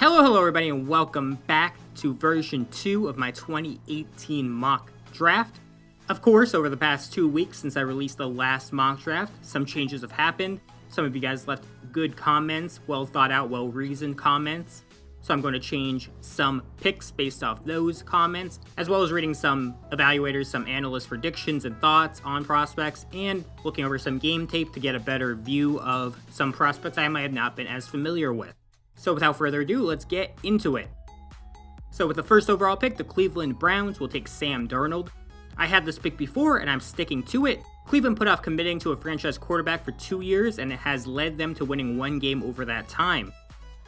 Hello everybody, and welcome back to version 2 of my 2018 mock draft. Of course, over the past 2 weeks since I released the last mock draft, some changes have happened. Some of you guys left good comments, well thought out, well reasoned comments. So I'm going to change some picks based off those comments, as well as reading some evaluators, some analysts' predictions and thoughts on prospects, and looking over some game tape to get a better view of some prospects I might have not been as familiar with. So without further ado, let's get into it. So with the first overall pick, the Cleveland Browns will take Sam Darnold. I had this pick before, and I'm sticking to it. Cleveland put off committing to a franchise quarterback for 2 years, and it has led them to winning 1 game over that time.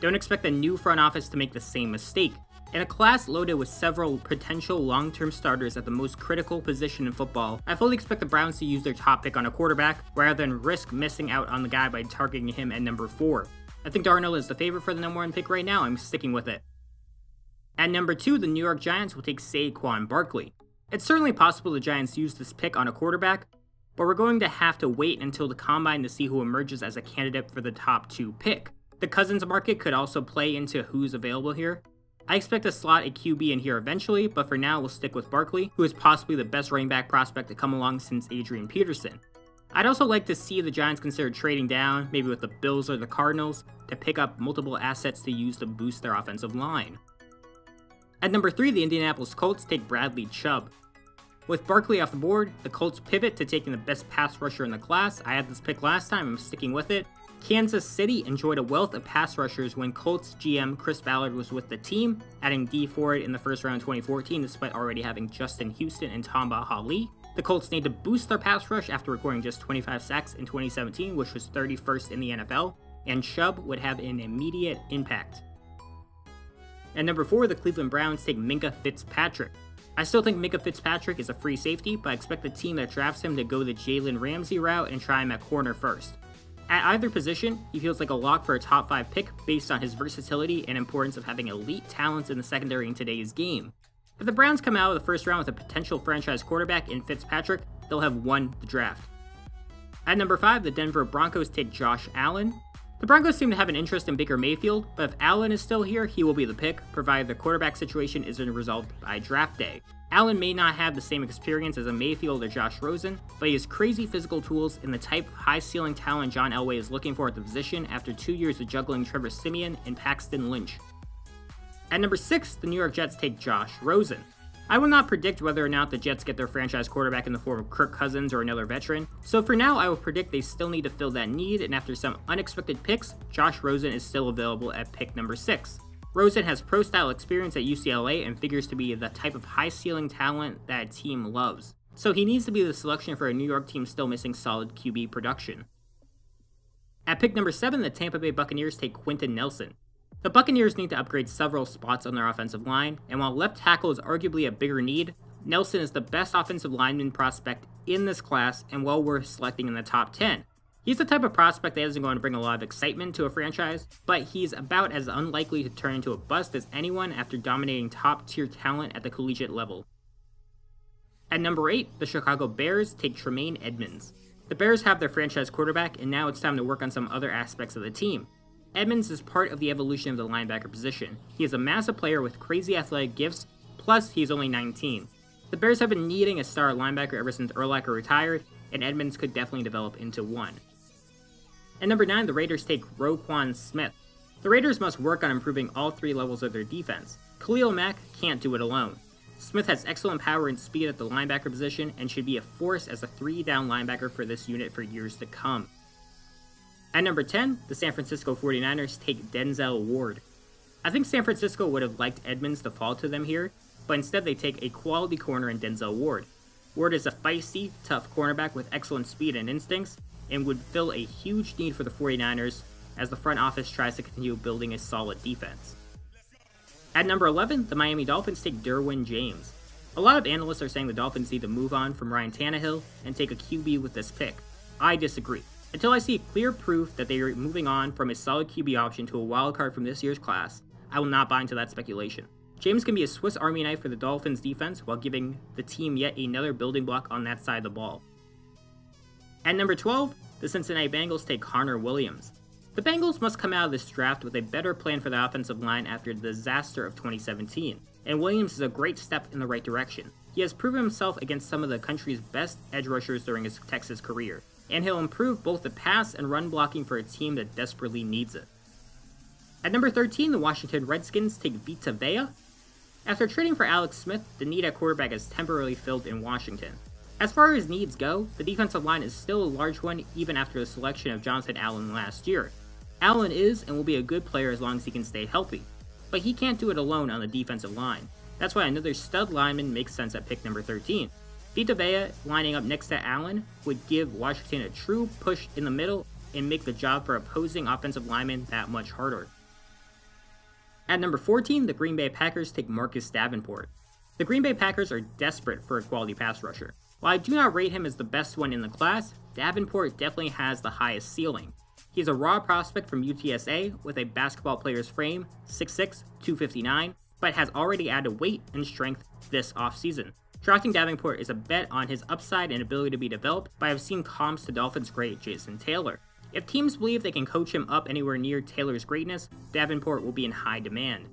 Don't expect the new front office to make the same mistake. In a class loaded with several potential long-term starters at the most critical position in football, I fully expect the Browns to use their top pick on a quarterback, rather than risk missing out on the guy by targeting him at number 4. I think Darnold is the favorite for the number 1 pick right now. I'm sticking with it. At number 2, the New York Giants will take Saquon Barkley. It's certainly possible the Giants use this pick on a quarterback, but we're going to have to wait until the combine to see who emerges as a candidate for the top 2 pick. The Cousins market could also play into who's available here. I expect to slot a QB in here eventually, but for now we'll stick with Barkley, who is possibly the best running back prospect to come along since Adrian Peterson. I'd also like to see the Giants consider trading down, maybe with the Bills or the Cardinals, to pick up multiple assets to use to boost their offensive line. At number 3, the Indianapolis Colts take Bradley Chubb. With Barkley off the board, the Colts pivot to taking the best pass rusher in the class. I had this pick last time, I'm sticking with it. Kansas City enjoyed a wealth of pass rushers when Colts GM Chris Ballard was with the team, adding Dee Ford in the first round in 2014 despite already having Justin Houston and Tamba Hali. The Colts need to boost their pass rush after recording just 25 sacks in 2017, which was 31st in the NFL, and Chubb would have an immediate impact. At number 4, the Cleveland Browns take Minkah Fitzpatrick. I still think Minkah Fitzpatrick is a free safety, but I expect the team that drafts him to go the Jalen Ramsey route and try him at corner first. At either position, he feels like a lock for a top 5 pick based on his versatility and importance of having elite talents in the secondary in today's game. If the Browns come out of the first round with a potential franchise quarterback in Fitzpatrick, they'll have won the draft. At number 5, the Denver Broncos take Josh Allen. The Broncos seem to have an interest in Baker Mayfield, but if Allen is still here, he will be the pick, provided the quarterback situation isn't resolved by draft day. Allen may not have the same experience as a Mayfield or Josh Rosen, but he has crazy physical tools and the type of high-ceiling talent John Elway is looking for at the position after 2 years of juggling Trevor Siemian and Paxton Lynch. At number 6, the New York Jets take Josh Rosen. I will not predict whether or not the Jets get their franchise quarterback in the form of Kirk Cousins or another veteran, so for now I will predict they still need to fill that need, and after some unexpected picks, Josh Rosen is still available at pick number 6. Rosen has pro-style experience at UCLA and figures to be the type of high-ceiling talent that a team loves, so he needs to be the selection for a New York team still missing solid QB production. At pick number 7, the Tampa Bay Buccaneers take Quenton Nelson. The Buccaneers need to upgrade several spots on their offensive line, and while left tackle is arguably a bigger need, Nelson is the best offensive lineman prospect in this class and well worth selecting in the top 10. He's the type of prospect that isn't going to bring a lot of excitement to a franchise, but he's about as unlikely to turn into a bust as anyone after dominating top-tier talent at the collegiate level. At number 8, the Chicago Bears take Tremaine Edmunds. The Bears have their franchise quarterback, and now it's time to work on some other aspects of the team. Edmunds is part of the evolution of the linebacker position. He is a massive player with crazy athletic gifts, plus he's only 19. The Bears have been needing a star linebacker ever since Urlacher retired, and Edmunds could definitely develop into one. At number 9, the Raiders take Roquan Smith. The Raiders must work on improving all 3 levels of their defense. Khalil Mack can't do it alone. Smith has excellent power and speed at the linebacker position and should be a force as a 3-down linebacker for this unit for years to come. At number 10, the San Francisco 49ers take Denzel Ward. I think San Francisco would have liked Edmunds to fall to them here, but instead they take a quality corner in Denzel Ward. Ward is a feisty, tough cornerback with excellent speed and instincts, and would fill a huge need for the 49ers as the front office tries to continue building a solid defense. At number 11, the Miami Dolphins take Derwin James. A lot of analysts are saying the Dolphins need to move on from Ryan Tannehill and take a QB with this pick. I disagree. Until I see clear proof that they are moving on from a solid QB option to a wildcard from this year's class, I will not buy into that speculation. James can be a Swiss Army knife for the Dolphins defense while giving the team yet another building block on that side of the ball. At number 12, the Cincinnati Bengals take Connor Williams. The Bengals must come out of this draft with a better plan for the offensive line after the disaster of 2017, and Williams is a great step in the right direction. He has proven himself against some of the country's best edge rushers during his Texas career, and he'll improve both the pass and run blocking for a team that desperately needs it. At number 13, the Washington Redskins take V2.0. After trading for Alex Smith, the need at quarterback is temporarily filled in Washington. As far as needs go, the defensive line is still a large one even after the selection of Jonathan Allen last year. Allen is and will be a good player as long as he can stay healthy, but he can't do it alone on the defensive line. That's why another stud lineman makes sense at pick number 13. V2.0 lining up next to Allen would give Washington a true push in the middle and make the job for opposing offensive linemen that much harder. At number 14, the Green Bay Packers take Marcus Davenport. The Green Bay Packers are desperate for a quality pass rusher. While I do not rate him as the best one in the class, Davenport definitely has the highest ceiling. He's a raw prospect from UTSA with a basketball player's frame, 6'6", 259, but has already added weight and strength this offseason. Drafting Davenport is a bet on his upside and ability to be developed, but I've seen comps to Dolphins great Jason Taylor. If teams believe they can coach him up anywhere near Taylor's greatness, Davenport will be in high demand.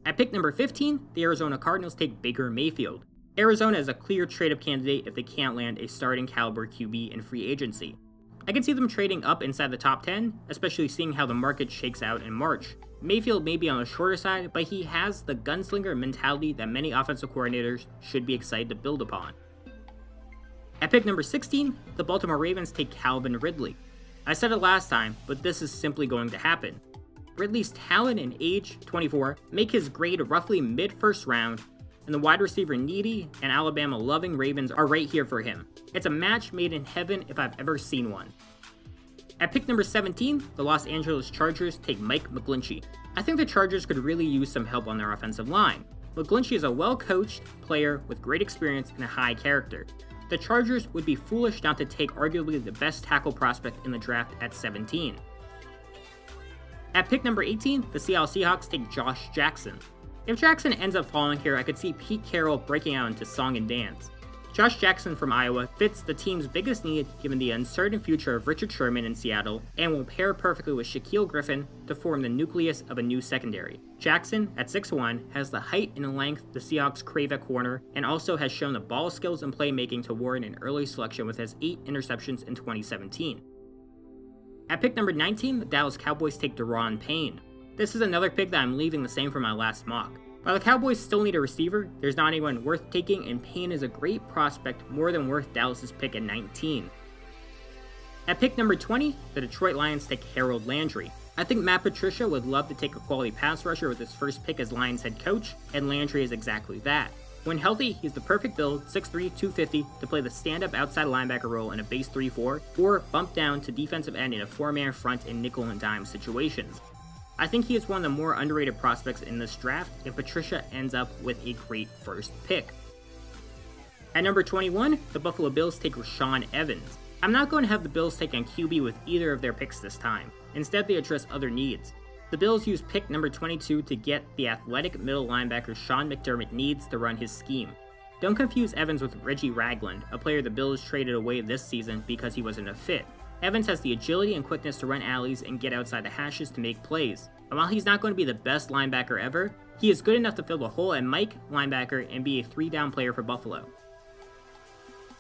At pick number 15, the Arizona Cardinals take Baker Mayfield. Arizona is a clear trade-up candidate if they can't land a starting caliber QB in free agency. I can see them trading up inside the top 10, especially seeing how the market shakes out in March. Mayfield may be on the shorter side, but he has the gunslinger mentality that many offensive coordinators should be excited to build upon. At pick number 16, the Baltimore Ravens take Calvin Ridley. I said it last time, but this is simply going to happen. Ridley's talent and age, 24, make his grade roughly mid-first round, and the wide receiver needy and Alabama-loving Ravens are right here for him. It's a match made in heaven if I've ever seen one. At pick number 17, the Los Angeles Chargers take Mike McGlinchey. I think the Chargers could really use some help on their offensive line. McGlinchey is a well-coached player with great experience and a high character. The Chargers would be foolish not to take arguably the best tackle prospect in the draft at 17. At pick number 18, the Seattle Seahawks take Josh Jackson. If Jackson ends up falling here, I could see Pete Carroll breaking out into song and dance. Josh Jackson from Iowa fits the team's biggest need given the uncertain future of Richard Sherman in Seattle and will pair perfectly with Shaquille Griffin to form the nucleus of a new secondary. Jackson, at 6'1", has the height and length the Seahawks crave at corner and also has shown the ball skills and playmaking to warrant an early selection with his 8 interceptions in 2017. At pick number 19, the Dallas Cowboys take Daron Payne. This is another pick that I'm leaving the same for my last mock. While the Cowboys still need a receiver, there's not anyone worth taking, and Payne is a great prospect, more than worth Dallas's pick at 19. At pick number 20, the Detroit Lions take Harold Landry. I think Matt Patricia would love to take a quality pass rusher with his first pick as Lions head coach, and Landry is exactly that. When healthy, he's the perfect build, 6'3", 250, to play the stand-up outside linebacker role in a base 3-4, or bump down to defensive end in a 4-man front in nickel and dime situations. I think he is one of the more underrated prospects in this draft if Patricia ends up with a great first pick. At number 21, the Buffalo Bills take Rashaan Evans. I'm not going to have the Bills take on QB with either of their picks this time. Instead, they address other needs. The Bills use pick number 22 to get the athletic middle linebacker Sean McDermott needs to run his scheme. Don't confuse Evans with Reggie Ragland, a player the Bills traded away this season because he wasn't a fit. Evans has the agility and quickness to run alleys and get outside the hashes to make plays. And while he's not going to be the best linebacker ever, he is good enough to fill the hole at Mike linebacker and be a 3-down player for Buffalo.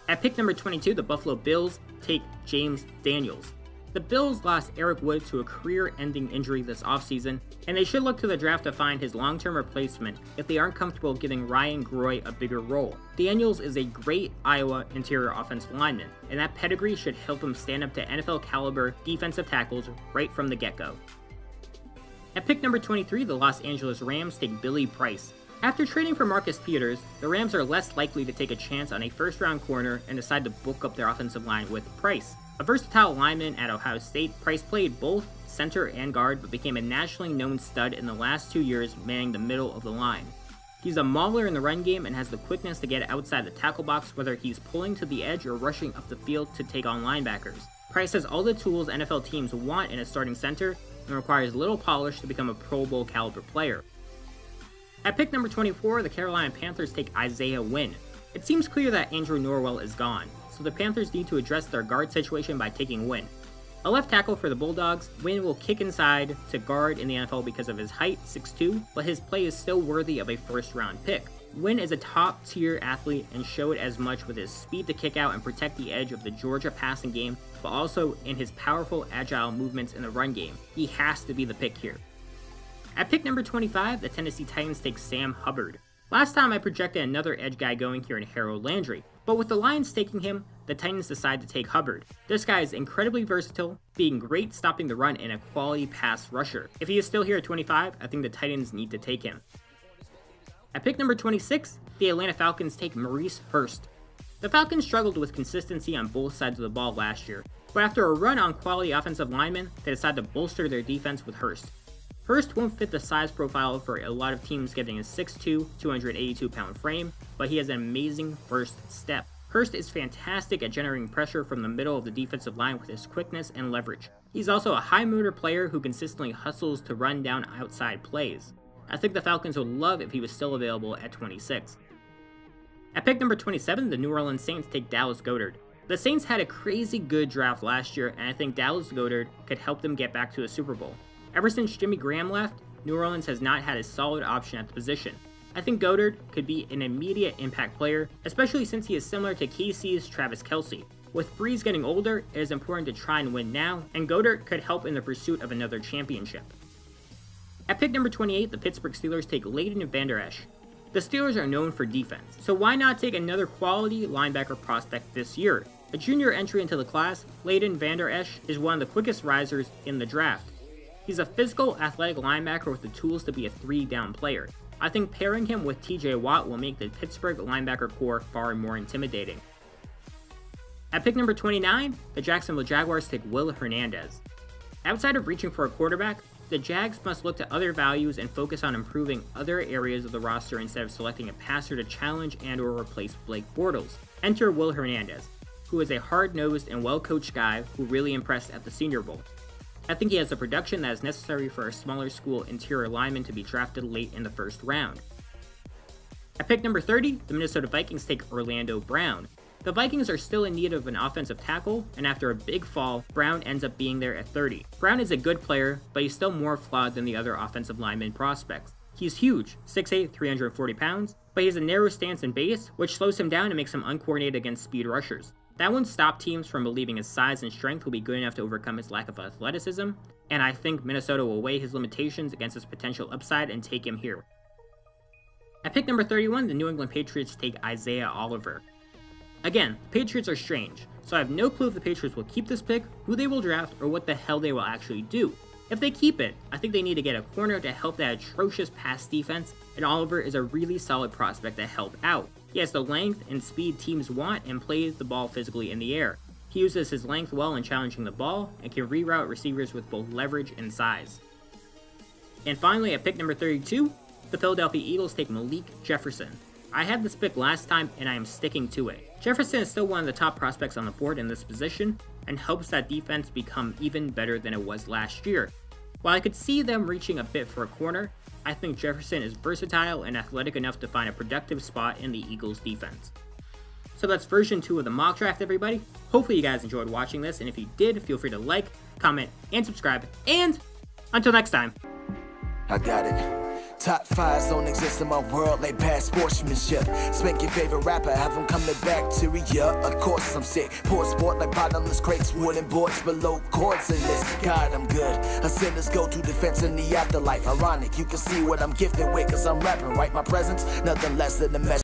At pick number 22, the Buffalo Bills take James Daniels. The Bills lost Eric Wood to a career-ending injury this offseason, and they should look to the draft to find his long-term replacement if they aren't comfortable giving Ryan Groy a bigger role. Daniels is a great Iowa interior offensive lineman, and that pedigree should help him stand up to NFL-caliber defensive tackles right from the get-go. At pick number 23, the Los Angeles Rams take Billy Price. After trading for Marcus Peters, the Rams are less likely to take a chance on a first-round corner and decide to bulk up their offensive line with Price. A versatile lineman at Ohio State, Price played both center and guard but became a nationally known stud in the last 2 years manning the middle of the line. He's a mauler in the run game and has the quickness to get outside the tackle box whether he's pulling to the edge or rushing up the field to take on linebackers. Price has all the tools NFL teams want in a starting center and requires little polish to become a Pro Bowl caliber player. At pick number 24, the Carolina Panthers take Isaiah Wynn. It seems clear that Andrew Norwell is gone, so the Panthers need to address their guard situation by taking Wynn. A left tackle for the Bulldogs, Wynn will kick inside to guard in the NFL because of his height, 6'2", but his play is still worthy of a first-round pick. Wynn is a top-tier athlete and showed as much with his speed to kick out and protect the edge of the Georgia passing game, but also in his powerful, agile movements in the run game. He has to be the pick here. At pick number 25, the Tennessee Titans take Sam Hubbard. Last time I projected another edge guy going here in Harold Landry, but with the Lions taking him, the Titans decide to take Hubbard. This guy is incredibly versatile, being great stopping the run and a quality pass rusher. If he is still here at 25, I think the Titans need to take him. At pick number 26, the Atlanta Falcons take Maurice Hurst. The Falcons struggled with consistency on both sides of the ball last year, but after a run on quality offensive linemen, they decided to bolster their defense with Hurst. Hurst won't fit the size profile for a lot of teams given a 6'2", 282-pound frame, but he has an amazing first step. Hurst is fantastic at generating pressure from the middle of the defensive line with his quickness and leverage. He's also a high-motor player who consistently hustles to run down outside plays. I think the Falcons would love if he was still available at 26. At pick number 27, the New Orleans Saints take Dallas Goedert. The Saints had a crazy good draft last year, and I think Dallas Goedert could help them get back to a Super Bowl. Ever since Jimmy Graham left, New Orleans has not had a solid option at the position. I think Goedert could be an immediate impact player, especially since he is similar to KC's Travis Kelce. With Breeze getting older, it is important to try and win now, and Goedert could help in the pursuit of another championship. At pick number 28, the Pittsburgh Steelers take Leighton Vander Esch. The Steelers are known for defense, so why not take another quality linebacker prospect this year? A junior entry into the class, Leighton Vander Esch is one of the quickest risers in the draft. He's a physical, athletic linebacker with the tools to be a 3-down player. I think pairing him with TJ Watt will make the Pittsburgh linebacker core far more intimidating. At pick number 29, the Jacksonville Jaguars take Will Hernandez. Outside of reaching for a quarterback, the Jags must look to other values and focus on improving other areas of the roster instead of selecting a passer to challenge and or replace Blake Bortles. Enter Will Hernandez, who is a hard-nosed and well-coached guy who really impressed at the Senior Bowl. I think he has the production that is necessary for a smaller school interior lineman to be drafted late in the first round. At pick number 30, the Minnesota Vikings take Orlando Brown. The Vikings are still in need of an offensive tackle, and after a big fall, Brown ends up being there at 30. Brown is a good player, but he's still more flawed than the other offensive lineman prospects. He's huge, 6'8", 340 pounds, but he has a narrow stance and base, which slows him down and makes him uncoordinated against speed rushers. That won't stop teams from believing his size and strength will be good enough to overcome his lack of athleticism, and I think Minnesota will weigh his limitations against his potential upside and take him here. At pick number 31, the New England Patriots take Isaiah Oliver. Again, the Patriots are strange, so I have no clue if the Patriots will keep this pick, who they will draft, or what the hell they will actually do. If they keep it, I think they need to get a corner to help that atrocious pass defense, and Oliver is a really solid prospect to help out. He has the length and speed teams want and plays the ball physically in the air. He uses his length well in challenging the ball and can reroute receivers with both leverage and size. And finally, at pick number 32, the Philadelphia Eagles take Malik Jefferson. I had this pick last time and I am sticking to it. Jefferson is still one of the top prospects on the board in this position and helps that defense become even better than it was last year. While I could see them reaching a bit for a corner, I think Jefferson is versatile and athletic enough to find a productive spot in the Eagles defense. So that's version 2 of the mock draft, everybody. Hopefully you guys enjoyed watching this, and if you did, feel free to like, comment, and subscribe, and until next time. I got it. Top 5s don't exist in my world, like bad sportsmanship. Spank your favorite rapper, have him coming back to me. Yeah, of course I'm sick. Poor sport like bottomless crates, wooden boards below chords in this. God, I'm good. A sinner's go-to defense in the afterlife. Ironic, you can see what I'm gifted with, cause I'm rapping, right? My presence, nothing less than a measure.